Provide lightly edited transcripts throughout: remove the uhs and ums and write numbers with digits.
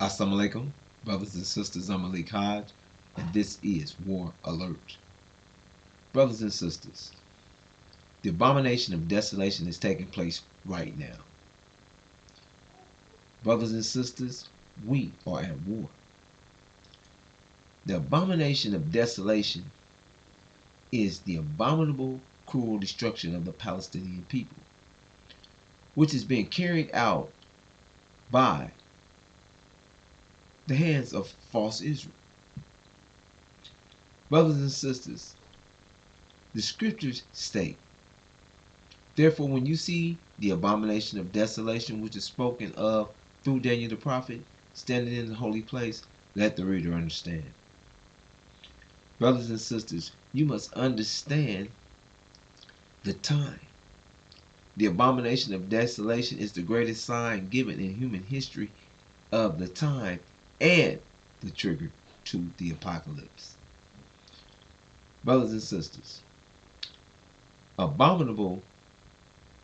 Assalamu alaikum, brothers and sisters. I'm Malik Hodge, and this is War Alert. Brothers and sisters, the abomination of desolation is taking place right now. Brothers and sisters, we are at war. The abomination of desolation is the abominable, cruel destruction of the Palestinian people, which is being carried out by the hands of false Israel. Brothers and sisters, the scriptures state, therefore, when you see the abomination of desolation, which is spoken of through Daniel the prophet, standing in the holy place, let the reader understand. Brothers and sisters, you must understand the time. The abomination of desolation is the greatest sign given in human history of the time and the trigger to the apocalypse. Brothers and sisters, abominable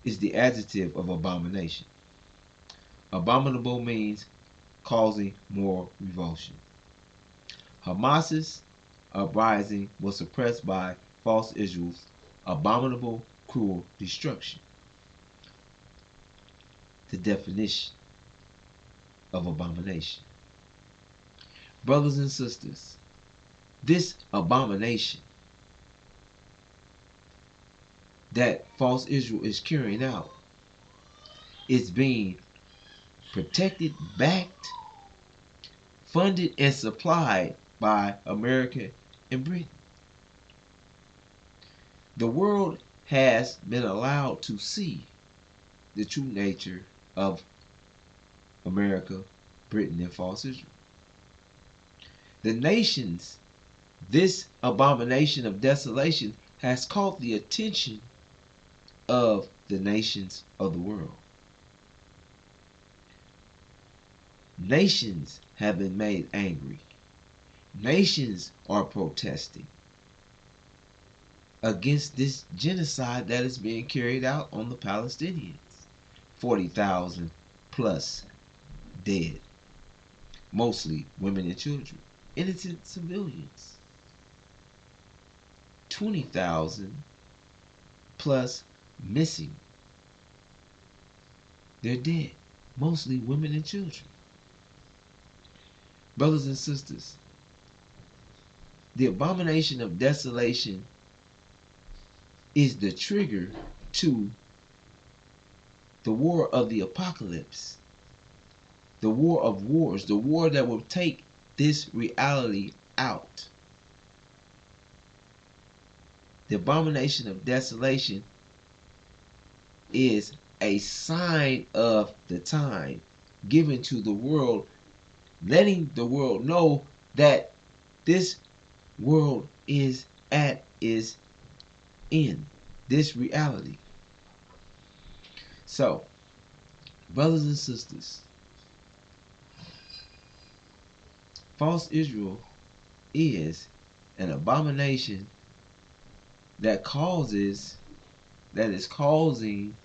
is the adjective of abomination. Abominable means causing moral revulsion. Hamas's uprising was suppressed by false Israel's abominable, cruel destruction. The definition of abomination. Brothers and sisters, this abomination that false Israel is carrying out is being protected, backed, funded, and supplied by America and Britain. The world has been allowed to see the true nature of America, Britain, and false Israel. The nations, this abomination of desolation has caught the attention of the nations of the world. Nations have been made angry. Nations are protesting against this genocide that is being carried out on the Palestinians. 40,000 plus dead, mostly women and children, innocent civilians. 20,000 plus missing. They're dead, mostly women and children. Brothers and sisters, the abomination of desolation is the trigger to the war of the apocalypse, the war of wars, the war that will take this reality out. The abomination of desolation is a sign of the time given to the world, letting the world know that this world is at its end, this reality. So, brothers and sisters, false Israel is an abomination that is causing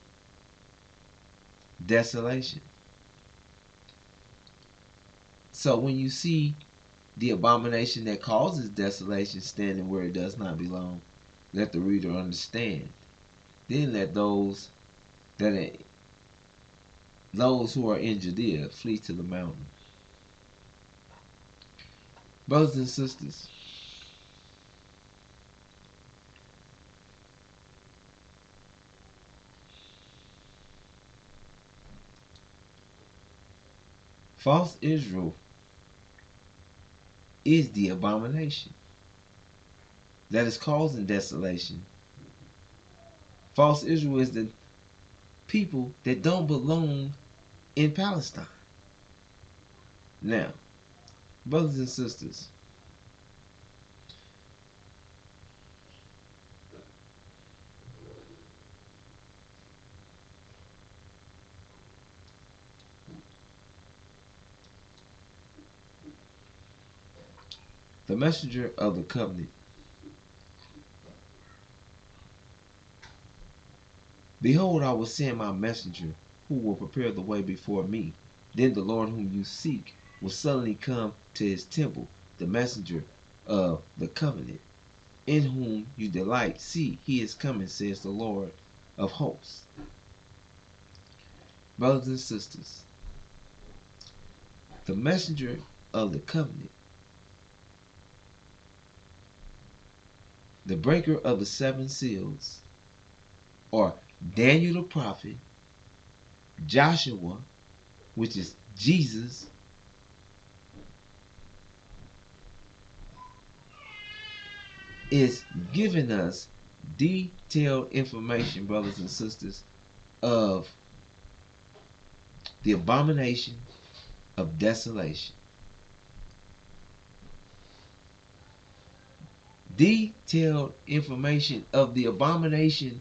desolation. So when you see the abomination that causes desolation standing where it does not belong, let the reader understand. Then let those who are in Judea flee to the mountain. Brothers and sisters, false Israel is the abomination that is causing desolation. False Israel is the people that don't belong in Palestine. Now, brothers and sisters, the messenger of the covenant, behold, I will send my messenger who will prepare the way before me. Then the Lord whom you seek will suddenly come to his temple, the messenger of the covenant, in whom you delight. See, he is coming, says the Lord of hosts. Brothers and sisters, the messenger of the covenant, the breaker of the seven seals, or Daniel the prophet, Joshua, which is Jesus, is giving us detailed information, brothers and sisters, of the abomination of desolation. Detailed information of the abomination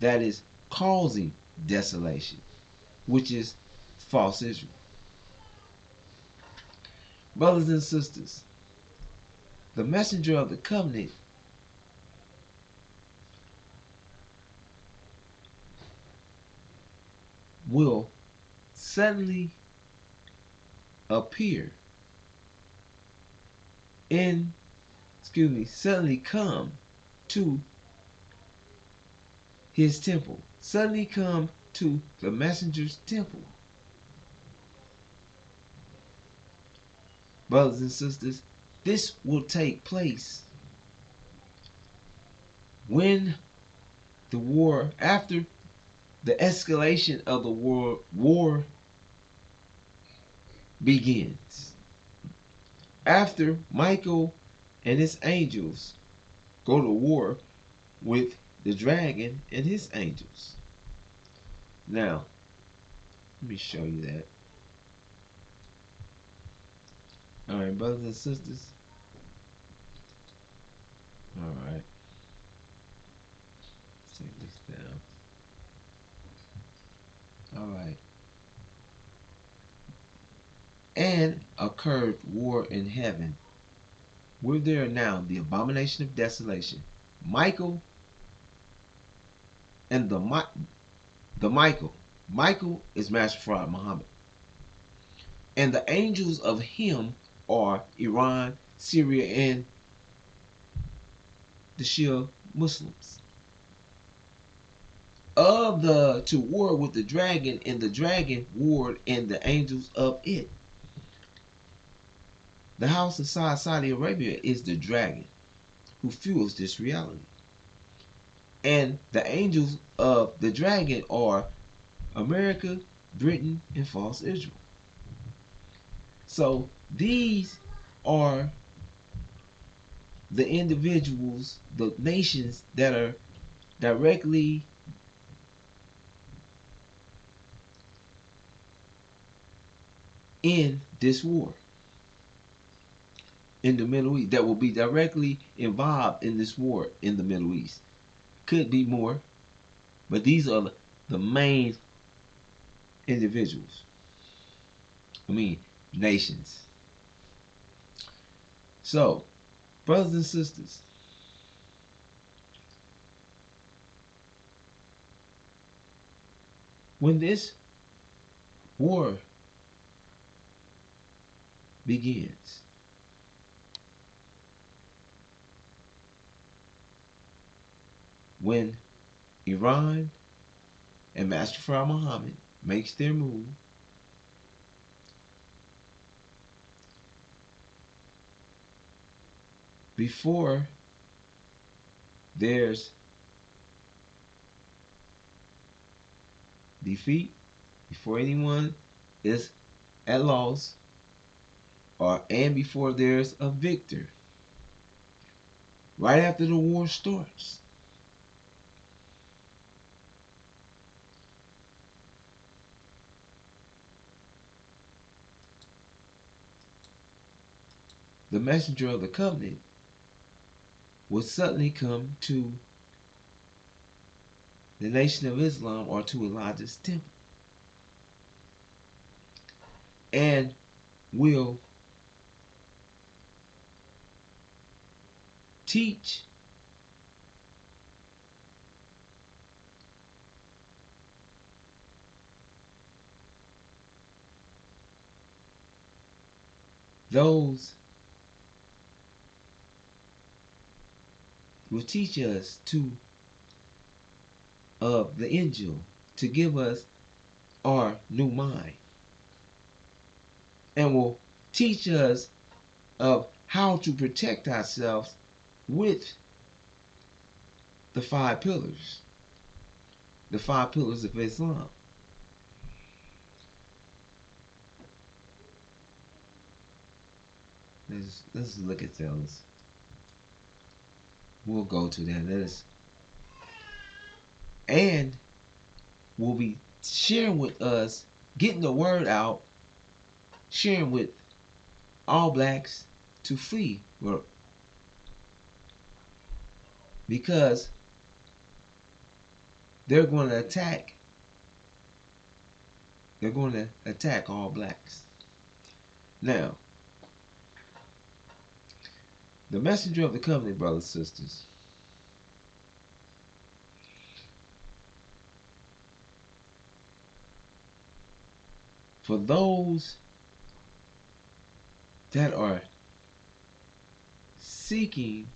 that is causing desolation, which is false Israel. Brothers and sisters, the messenger of the covenant will suddenly appear in, suddenly come to his temple, suddenly come to the messenger's temple. Brothers and sisters, this will take place when the war, after the escalation of the war begins. After Michael and his angels go to war with the dragon and his angels. Now, let me show you that. Alright, brothers and sisters. Alright. Let's take this down. Alright. And occurred war in heaven. We're there now, the abomination of desolation. Michael and the Michael. Michael is Master Farad Muhammad. And the angels of him are Iran, Syria, and the Shia Muslims. Of the to war with the dragon, and the dragon warred and the angels of it. The house of Saudi Arabia is the dragon who fuels this reality. And the angels of the dragon are America, Britain, and false Israel. So these are the individuals, the nations that are directly in this war in the Middle East, that will be directly involved in this war in the Middle East. Could be more, but these are the main individuals. Nations. So, brothers and sisters, when this war begins, when Iran and Master Farad Muhammad makes their move, before there's defeat, before anyone is at loss, and before there's a victor, right after the war starts, the messenger of the covenant will suddenly come to the Nation of Islam or to Elijah's temple, and will teach those will teach us to of the angel to give us our new mind, and will teach us of how to protect ourselves with the five pillars of Islam. Let's look at those. We'll go to that. And will be sharing with us, getting the word out, sharing with all blacks to flee, because they're going to attack. They're going to attack all blacks. Now, the messenger of the covenant, brothers and sisters, for those that are seeking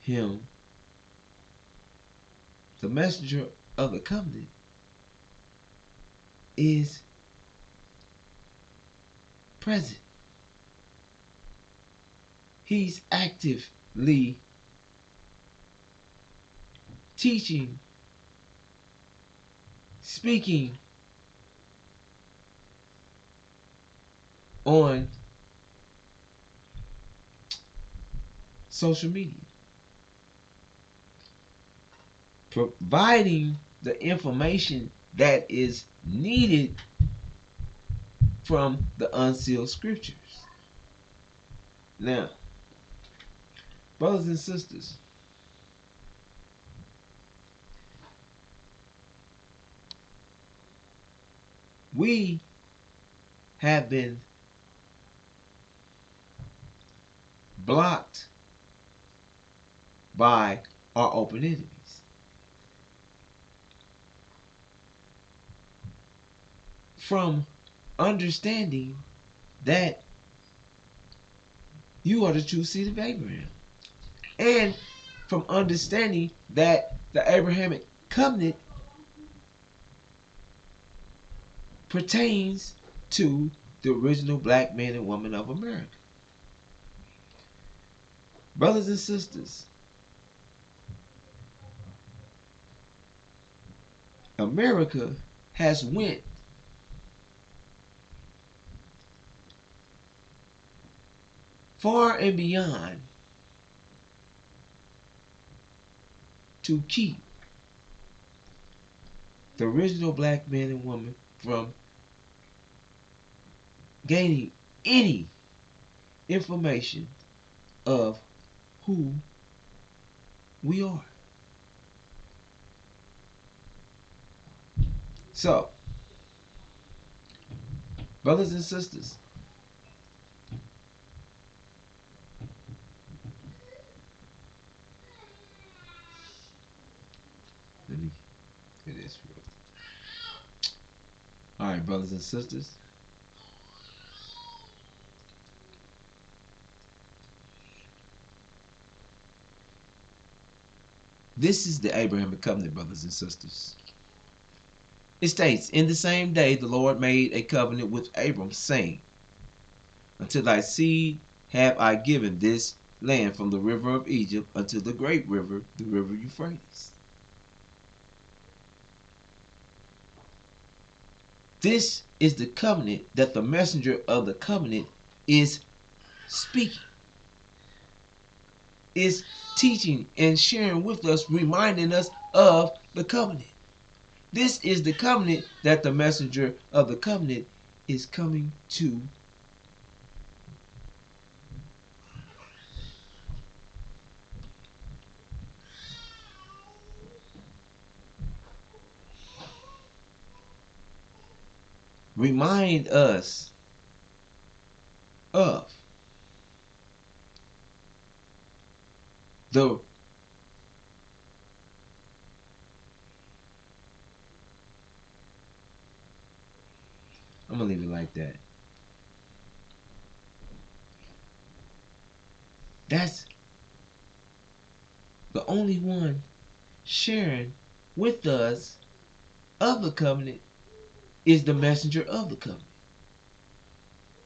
him, the messenger of the covenant is present. He's actively teaching, speaking on social media, providing the information that is needed from the unsealed scriptures. Now, brothers and sisters, we have been blocked by our open enemies from understanding that you are the true seed of Abraham, and from understanding that the Abrahamic covenant pertains to the original black man and woman of America. Brothers and sisters, America has went far and beyond to keep the original black man and woman from gaining any information of who we are. So, brothers and sisters, let me get this real. All right, brothers and sisters. This is the Abrahamic covenant, brothers and sisters. It states, in the same day the Lord made a covenant with Abram, saying, unto thy seed have I given this land from the river of Egypt unto the great river, the river Euphrates. This is the covenant that the messenger of the covenant is speaking, is teaching and sharing with us, reminding us of the covenant. This is the covenant that the messenger of the covenant is coming to remind us of. The I'm gonna leave it like that. That's the only one sharing with us of the covenant is the messenger of the covenant.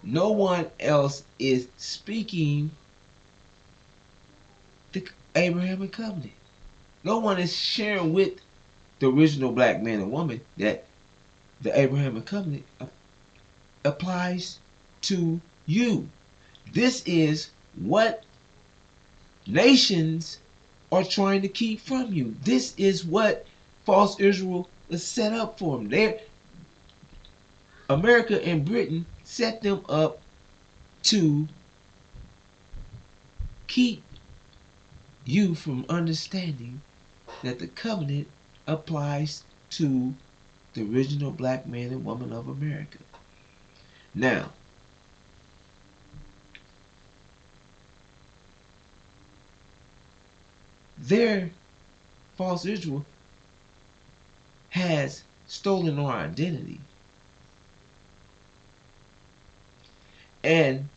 No one else is speaking the Abrahamic covenant. No one is sharing with the original black man and woman that the Abrahamic covenant applies to you. This is what nations are trying to keep from you. This is what false Israel is set up for them. America and Britain set them up to keep you from understanding that the covenant applies to the original black man and woman of America. Now, their false Israel has stolen our identity. And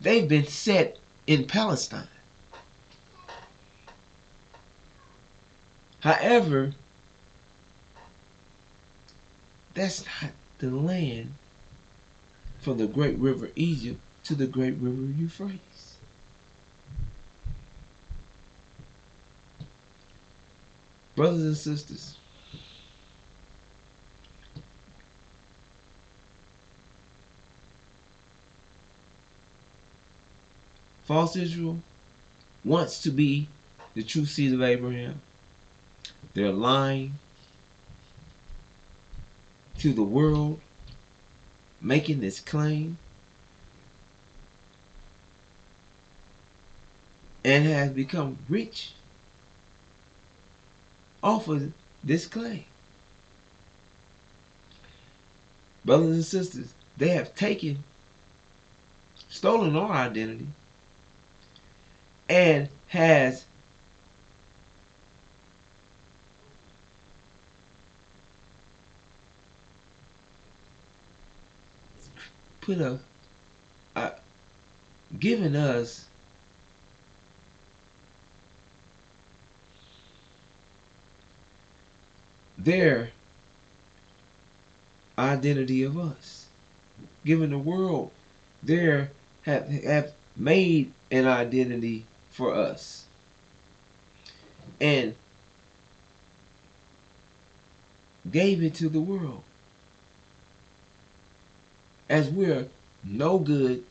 they've been set in Palestine. However, that's not the land from the great river Egypt to the great river Euphrates. Brothers and sisters, false Israel wants to be the true seed of Abraham. They're lying to the world, making this claim, and has become rich off of this claim. Brothers and sisters, they have stolen our identity, and has put a given us their identity of us, given the world their have made an identity for us, and gave it to the world as we're no good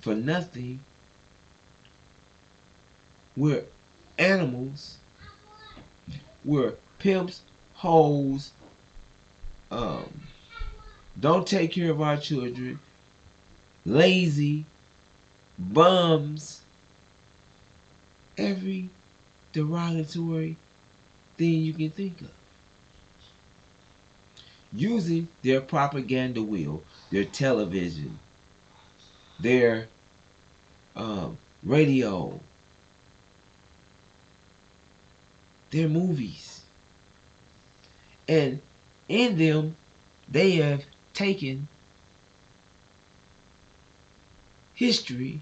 for nothing. We're animals. We're pimps, hoes, don't take care of our children, lazy, bums, every derogatory thing you can think of. Using their propaganda wheel, their television, their radio, their movies. And in them, they have taken history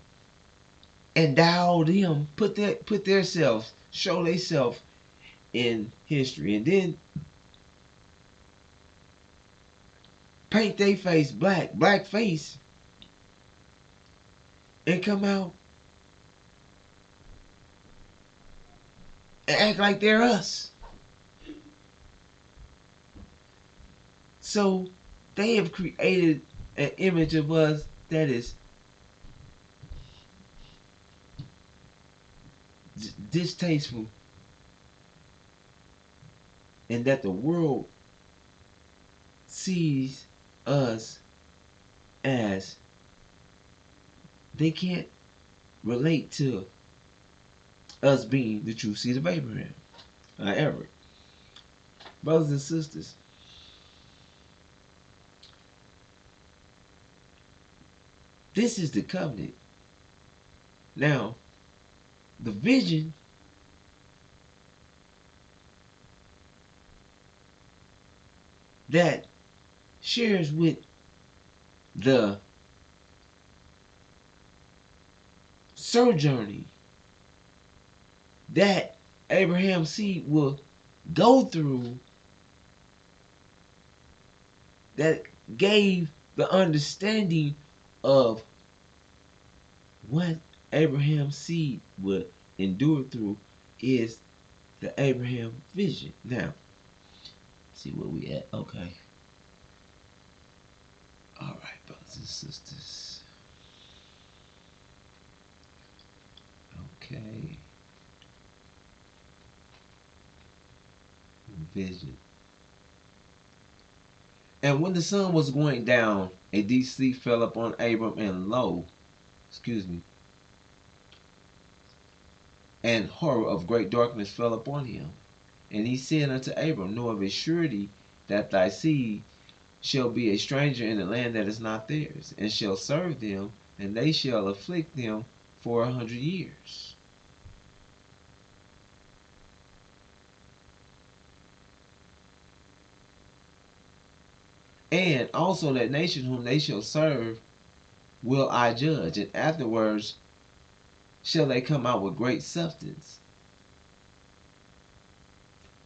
and dialed them, put their selves, show they self in history, and then paint their face black face, and come out and act like they're us. So they have created an image of us that is distasteful, and that the world sees us as they can't relate to us being the true seed of Abraham. However, brothers and sisters, this is the covenant. Now, the vision that shares with the sojourning that Abraham's seed will go through, that gave the understanding of what Abraham's seed would endure through, is the Abraham vision. Now, see where we at. Okay. All right, brothers and sisters. Okay. Vision. And when the sun was going down, a deep sleep fell upon Abram, and lo, excuse me, and horror of great darkness fell upon him. And he said unto Abram, know of a surety that thy seed shall be a stranger in a land that is not theirs, and shall serve them, and they shall afflict them for 100 years. And also that nation whom they shall serve will I judge, and afterwards shall they come out with great substance.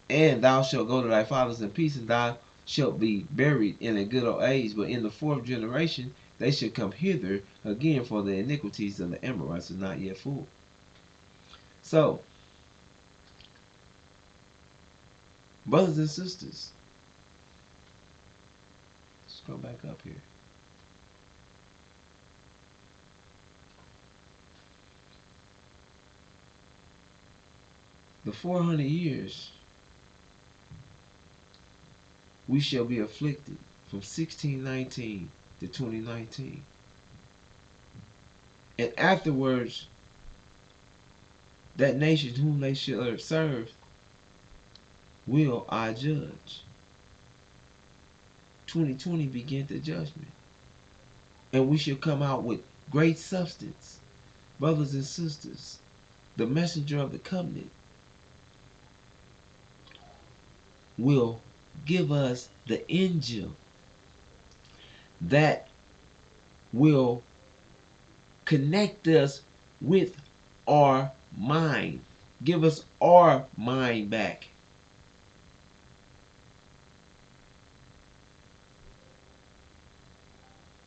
And thou shalt go to thy fathers in peace, and thou shalt be buried in a good old age. But in the fourth generation they shall come hither again, for the iniquities of the Amorites are not yet full. So, brothers and sisters, let's go back up here. The 400 years we shall be afflicted from 1619 to 2019. And afterwards, that nation whom they shall serve will I judge. 2020 begin the judgment. And we shall come out with great substance. Brothers and sisters, the messenger of the covenant will give us the angel that will connect us with our mind, give us our mind back.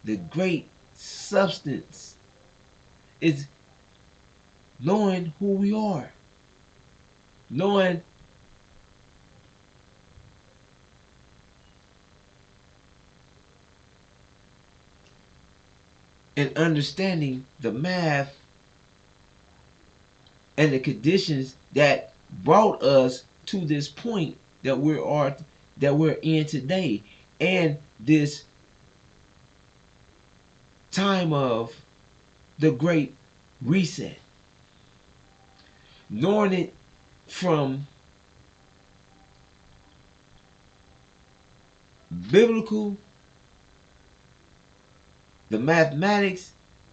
The great substance is knowing who we are, knowing and understanding the math and the conditions that brought us to this point that we're in today, and this time of the great reset. Knowing it from biblical, the mathematics,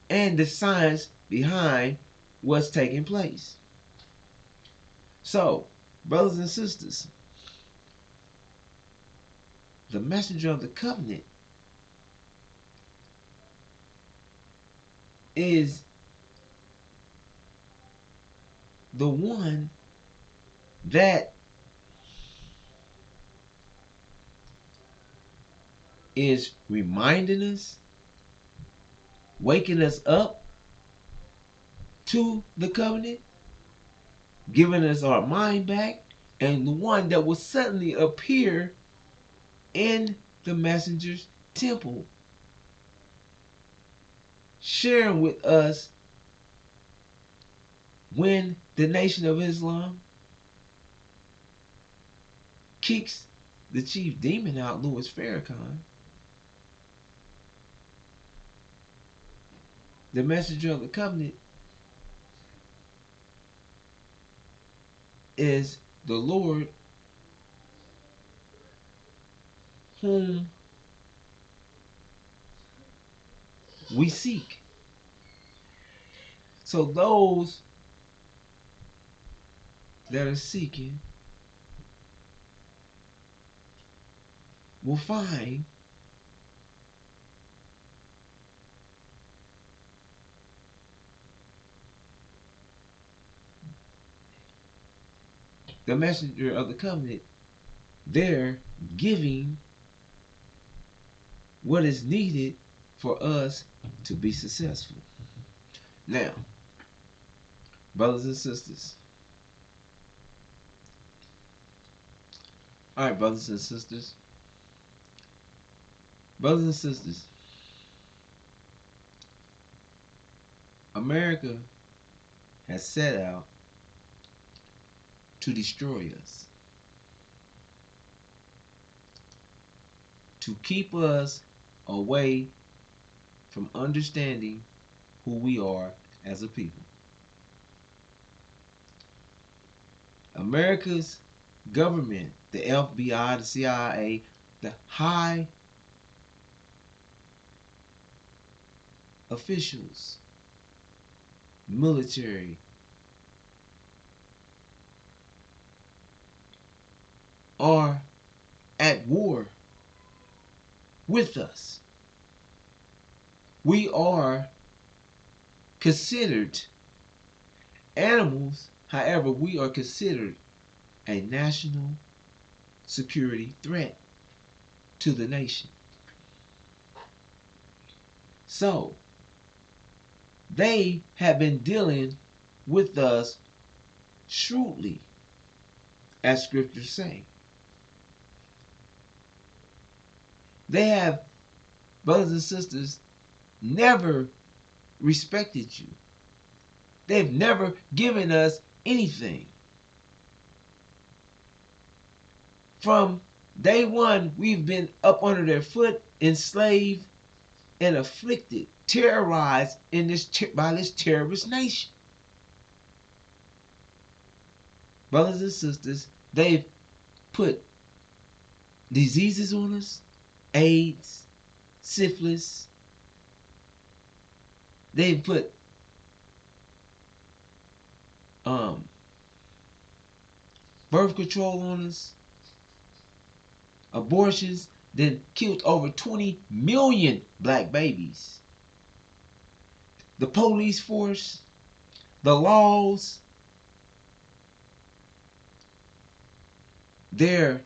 and the science behind what's taking place. So, brothers and sisters, the messenger of the covenant is the one that is reminding us, waking us up to the covenant, giving us our mind back, and the one that will suddenly appear in the messenger's temple, sharing with us when the Nation of Islam kicks the chief demon out, Louis Farrakhan. The messenger of the covenant is the Lord whom we seek. So those that are seeking will find the messenger of the covenant there giving what is needed for us to be successful. Now, brothers and sisters, all right, brothers and sisters, America has set out to destroy us, to keep us away from understanding who we are as a people. America's government, the FBI, the CIA, the high officials, military, are at war with us. We are considered animals, however, we are considered a national security threat to the nation. So, they have been dealing with us shrewdly, as scriptures say. They have, brothers and sisters, never respected you. They've never given us anything. From day one, we've been up under their foot, enslaved, and afflicted, terrorized by this terrorist nation. Brothers and sisters, they've put diseases on us, AIDS, syphilis. They've put birth control on us, abortions, then killed over 20 million black babies. The police force, the laws, their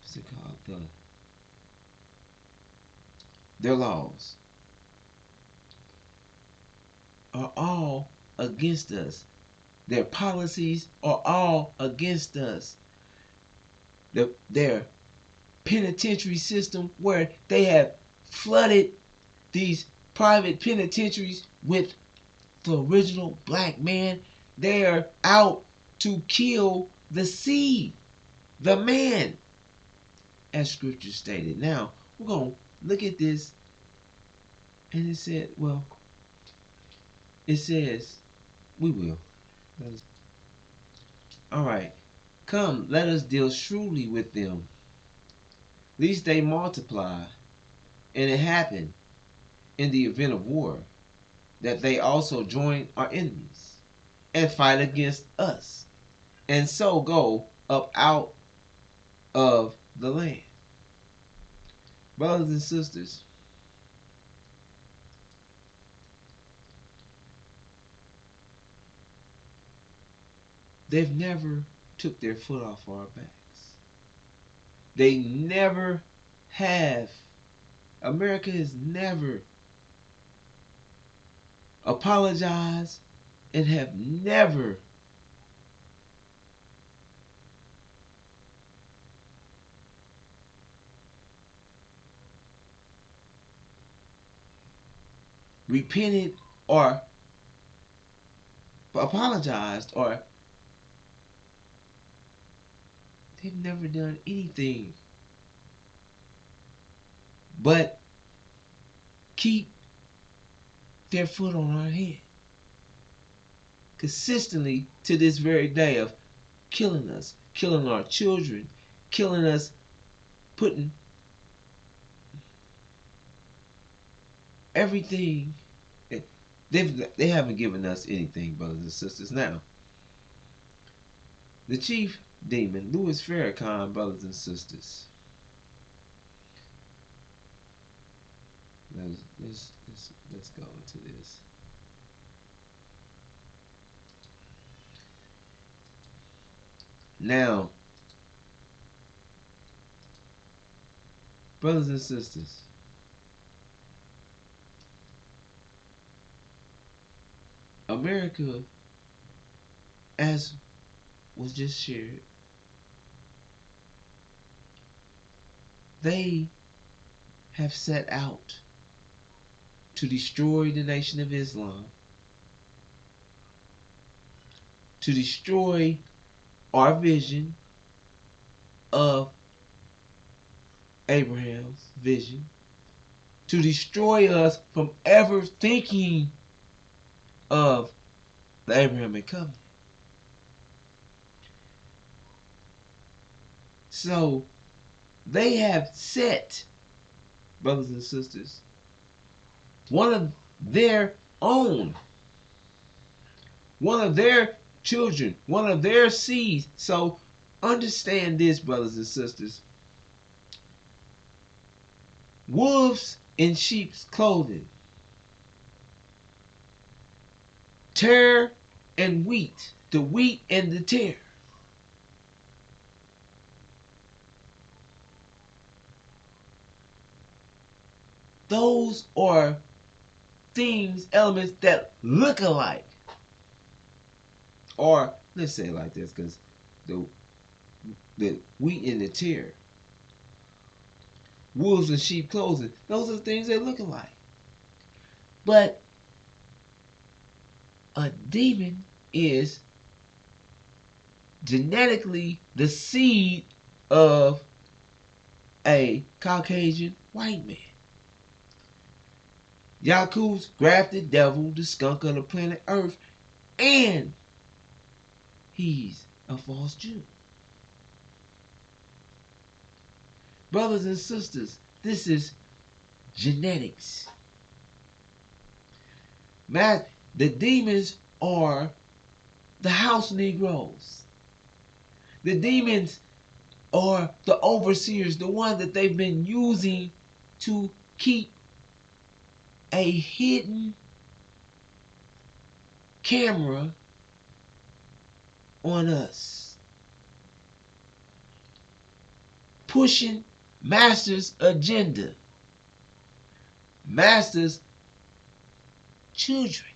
what's it called? Their laws are all against us. Their policies are all against us. Their penitentiary system, where they have flooded these private penitentiaries with the original black man, they are out to kill the seed, the man, as scripture stated. Now, we're going to look at this, and it said, well, it says, we will. All right, come, let us deal shrewdly with them, lest they multiply. And it happened in the event of war that they also join our enemies and fight against us, and so go up out of the land. Brothers and sisters, they've never took their foot off our backs. They never have. America has never apologized and have never repented or apologized, or they've never done anything but keep their foot on our head consistently to this very day of killing us, killing our children, killing us, putting everything. They haven't given us anything, brothers and sisters. Now, The chief demon, Louis Farrakhan, brothers and sisters. Let's go into this. Now, brothers and sisters, America, as was just shared, they have set out to destroy the Nation of Islam, to destroy our vision of Abraham's vision, to destroy us from ever thinking of the Abrahamic covenant. So they have set, brothers and sisters, one of their own, one of their children, one of their seeds. So understand this, brothers and sisters. Wolves in sheep's clothing, tare and wheat, the wheat and the tare. Those are things, elements that look alike. Or let's say it like this, because the wheat and the tare, wolves in sheep clothing, those are the things that look alike. But a demon is genetically the seed of a Caucasian white man. Yakub's grafted devil, the skunk of the planet Earth, and he's a false Jew. Brothers and sisters, this is genetics. The demons are the house Negroes. The demons are the overseers, the ones that they've been using to keep a hidden camera on us, pushing Master's agenda, Master's children.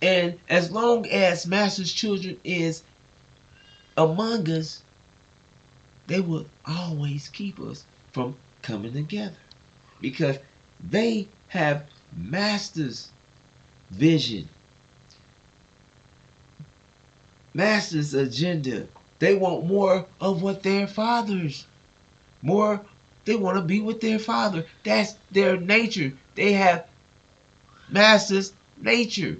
And as long as Master's children is among us, they will always keep us from coming together, because they have Master's vision, Master's agenda. They want more of what their fathers, more, they want to be with their father. That's their nature. They have Master's nature.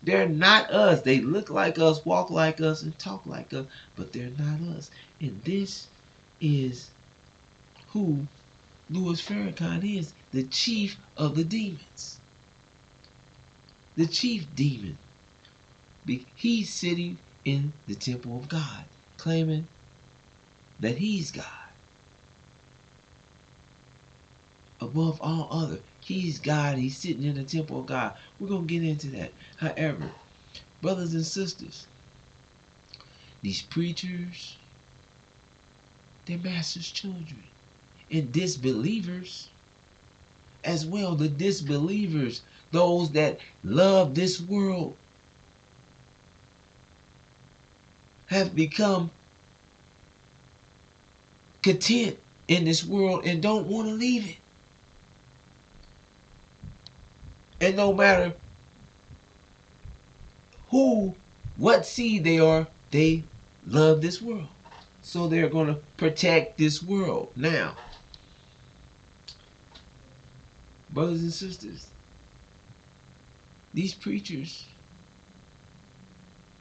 They're not us. They look like us, walk like us, and talk like us, but they're not us. And this is who Louis Farrakhan is, the chief of the demons. The chief demon. He's sitting in the temple of God, claiming that he's God. Above all other, he's God. He's sitting in the temple of God. We're going to get into that. However, brothers and sisters, these preachers, they're Master's children. And disbelievers as well. The disbelievers, those that love this world, have become content in this world and don't want to leave it. And no matter who, what seed they are, they love this world. So they're going to protect this world. Now, brothers and sisters, these preachers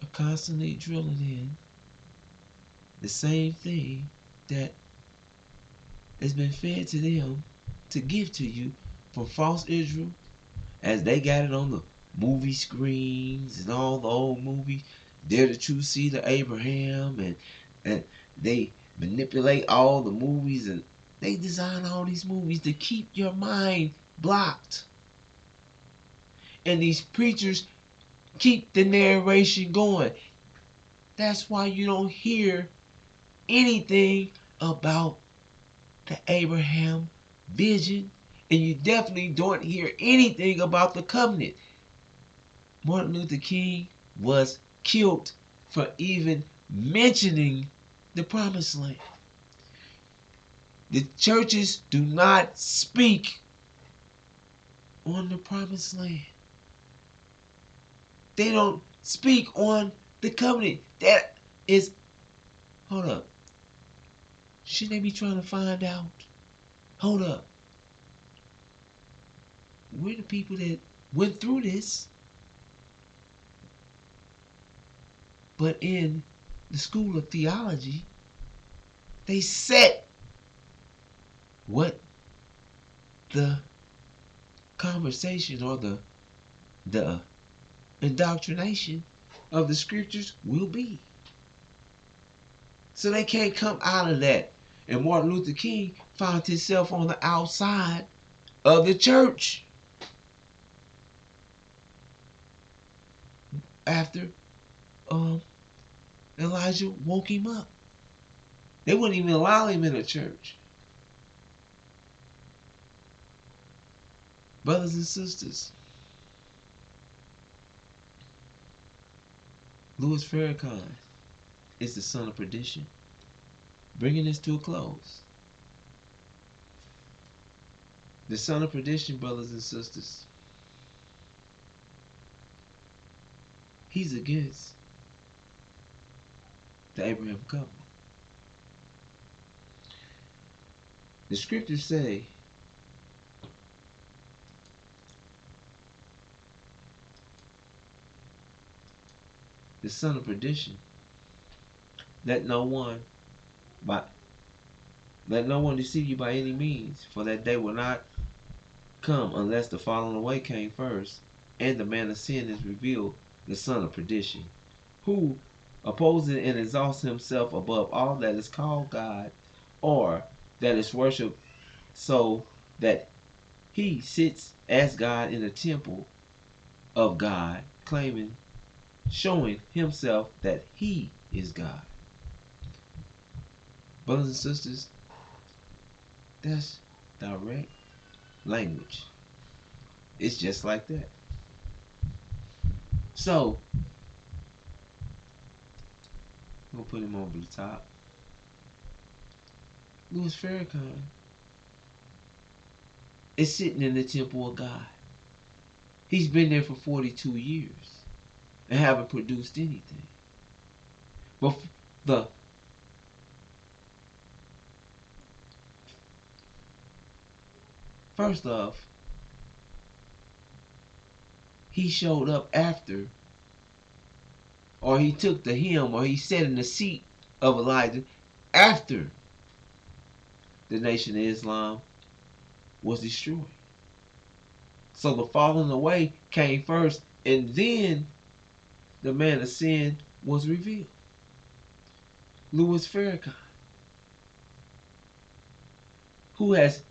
are constantly drilling in the same thing that has been fed to them to give to you from false Israel, as they got it on the movie screens and all the old movies. they're the true seed of Abraham, and they manipulate all the movies, and they design all these movies to keep your mind blocked. And these preachers keep the narration going. That's why you don't hear anything about the Abraham vision, and you definitely don't hear anything about the covenant. Martin Luther King was killed for even mentioning the promised land. The churches do not speak on the promised land. They don't speak on the covenant. That is, hold up. Shouldn't they be trying to find out? Hold up. We're the people that went through this. But in the school of theology, they set what the conversation or the indoctrination of the scriptures will be. So they can't come out of that. And Martin Luther King found himself on the outside of the church after Elijah woke him up. They wouldn't even allow him in the church. Brothers and sisters, Louis Farrakhan is the son of perdition. Bringing this to a close. The son of perdition, brothers and sisters, he's against the Abraham covenant. The scriptures say the son of perdition, let no one deceive you by any means, for that day will not come unless the falling away came first, and the man of sin is revealed, the son of perdition, who opposes and exalts himself above all that is called God or that is worshipped, so that he sits as God in the temple of God, showing himself that he is God. Brothers and sisters, that's direct language. It's just like that. So, I'm going to put him over the top. Louis Farrakhan is sitting in the temple of God. He's been there for 42 years and haven't produced anything. But first off, he showed up after, or he took the hymn, or he sat in the seat of Elijah after the Nation of Islam was destroyed. So the falling away came first, and then the man of sin was revealed. Louis Farrakhan, who is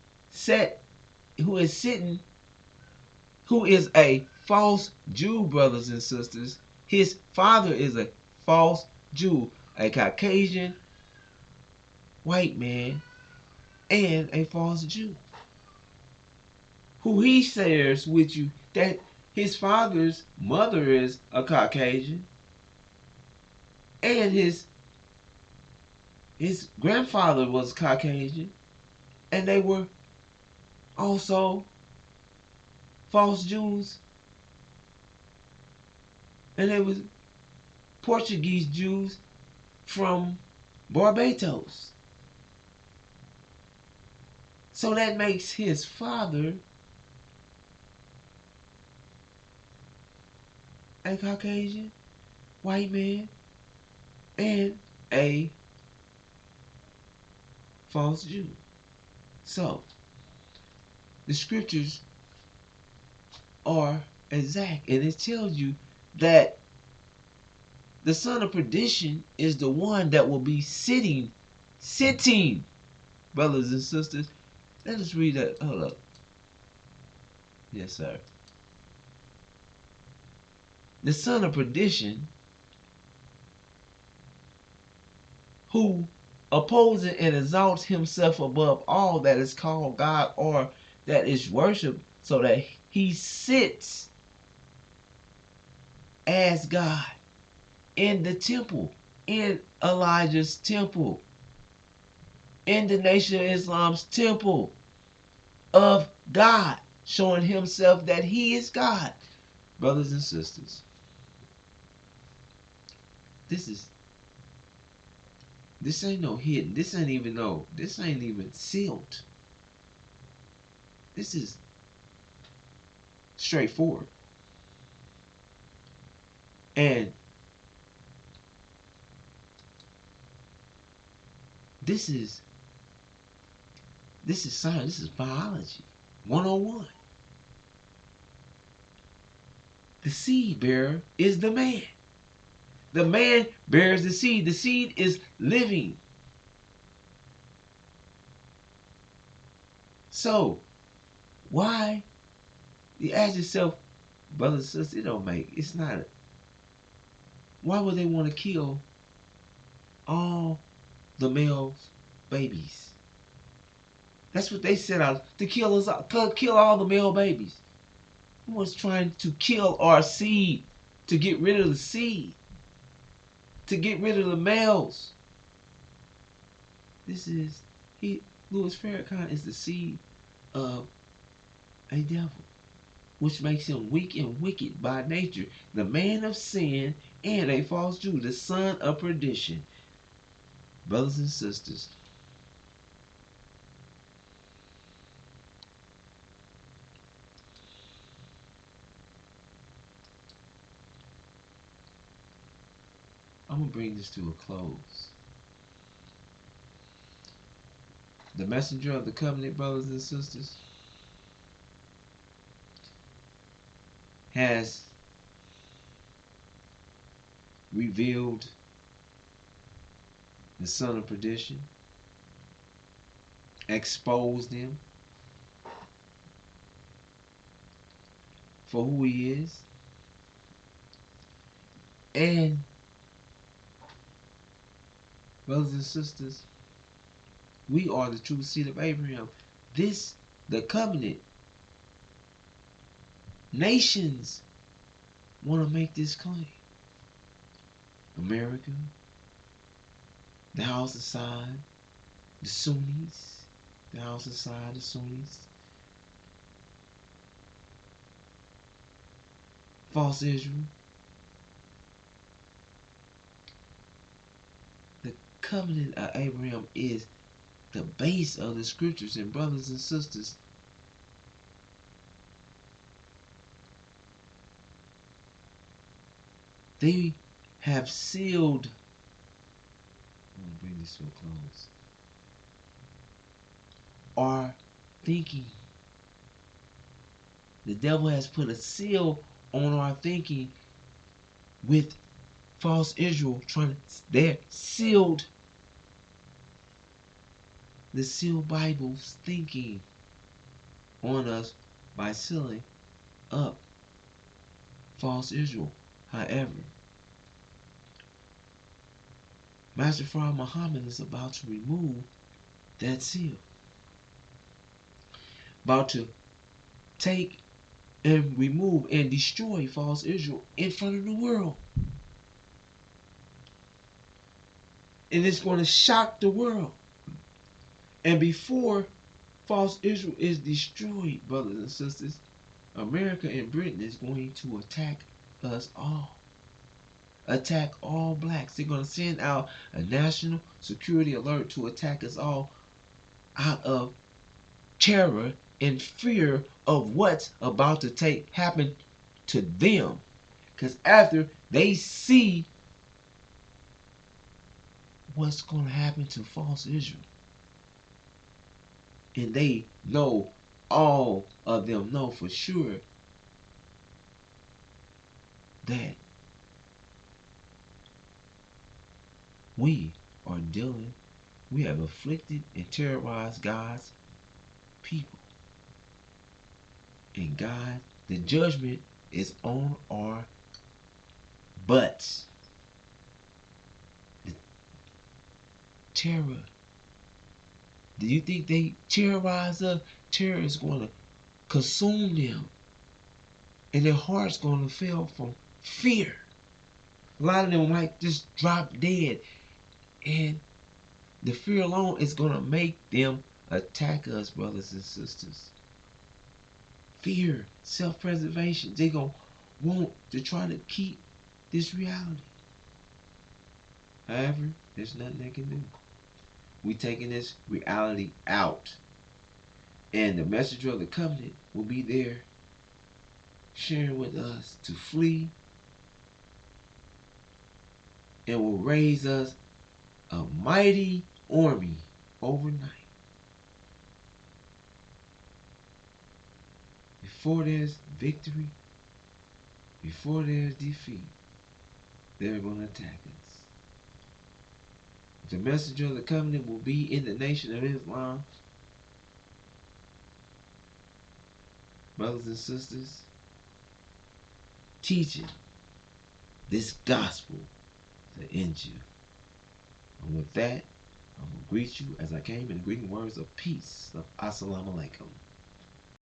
a false Jew, brothers and sisters. His father is a false Jew, a Caucasian white man, and a false Jew. Who he shares with you that his father's mother is a Caucasian, and his grandfather was Caucasian, and they were also false Jews, and they were Portuguese Jews from Barbados. So that makes his father a Caucasian white man and a false Jew. So the scriptures are exact, and it tells you that The son of perdition is the one that will be sitting, brothers and sisters. Let us read that. Hold up. Yes, sir. The son of perdition, who opposes and exalts himself above all that is called God or that is worshipped, so that he sits as God in the temple, in Elijah's temple, in the Nation of Islam's temple of God, showing himself that he is God. Brothers and sisters, this ain't no hidden. This ain't even sealed. This is straightforward. And this is science. This is biology 101. The seed bearer is the man. The man bears the seed. The seed is living. So why, you ask yourself, brothers and sisters, it's not, why would they want to kill all the males' babies? That's what they set out to kill us, kill all the male babies. Who was trying to kill our seed, to get rid of the seed, to get rid of the males? This is Louis Farrakhan is the seed of a devil, which makes him weak and wicked by nature, the man of sin and a false Jew, the son of perdition. Brothers and sisters, I'm going to bring this to a close. The messenger of the covenant, brothers and sisters, has revealed the son of perdition, exposed him for who he is, and brothers and sisters, we are the true seed of Abraham. The covenant, nations want to make this claim. America, the House of Side, the Sunnis, the House of Side, the Sunnis, false Israel. The covenant of Abraham is the base of the scriptures, and brothers and sisters, they have sealed. I'm going to bring this to a close. Our thinking. The devil has put a seal on our thinking with false Israel they're sealed. The sealed Bible's thinking on us by sealing up false Israel. However, Master Farah Muhammad is about to remove that seal. About to take and remove and destroy false Israel in front of the world. And it's going to shock the world. And before false Israel is destroyed, brothers and sisters, America and Britain is going to attack us all. Attack all blacks. They're going to send out a national security alert to attack us all out of terror and fear of what's about to happen to them. Because after they see what's going to happen to false Israel, and they know, all of them know for sure that we are dealing, we have afflicted and terrorized God's people. And God, the judgment is on our butts. The terror. Do you think they terrorize us? Terror is going to consume them. And their heart's going to fail from fear. A lot of them might just drop dead. And the fear alone is going to make them attack us, brothers and sisters. Fear, self-preservation. They're going to want to try to keep this reality. However, there's nothing they can do. We taking this reality out. And the messenger of the covenant will be there sharing with us to flee and will raise us a mighty army overnight. Before there's victory, before there's defeat, they're going to attack us. The messenger of the covenant will be in the nation of Islam. Brothers and sisters, teaching this gospel to end you. And with that, I'm going to greet you as I came in the greeting words of peace, of Assalamu alaikum.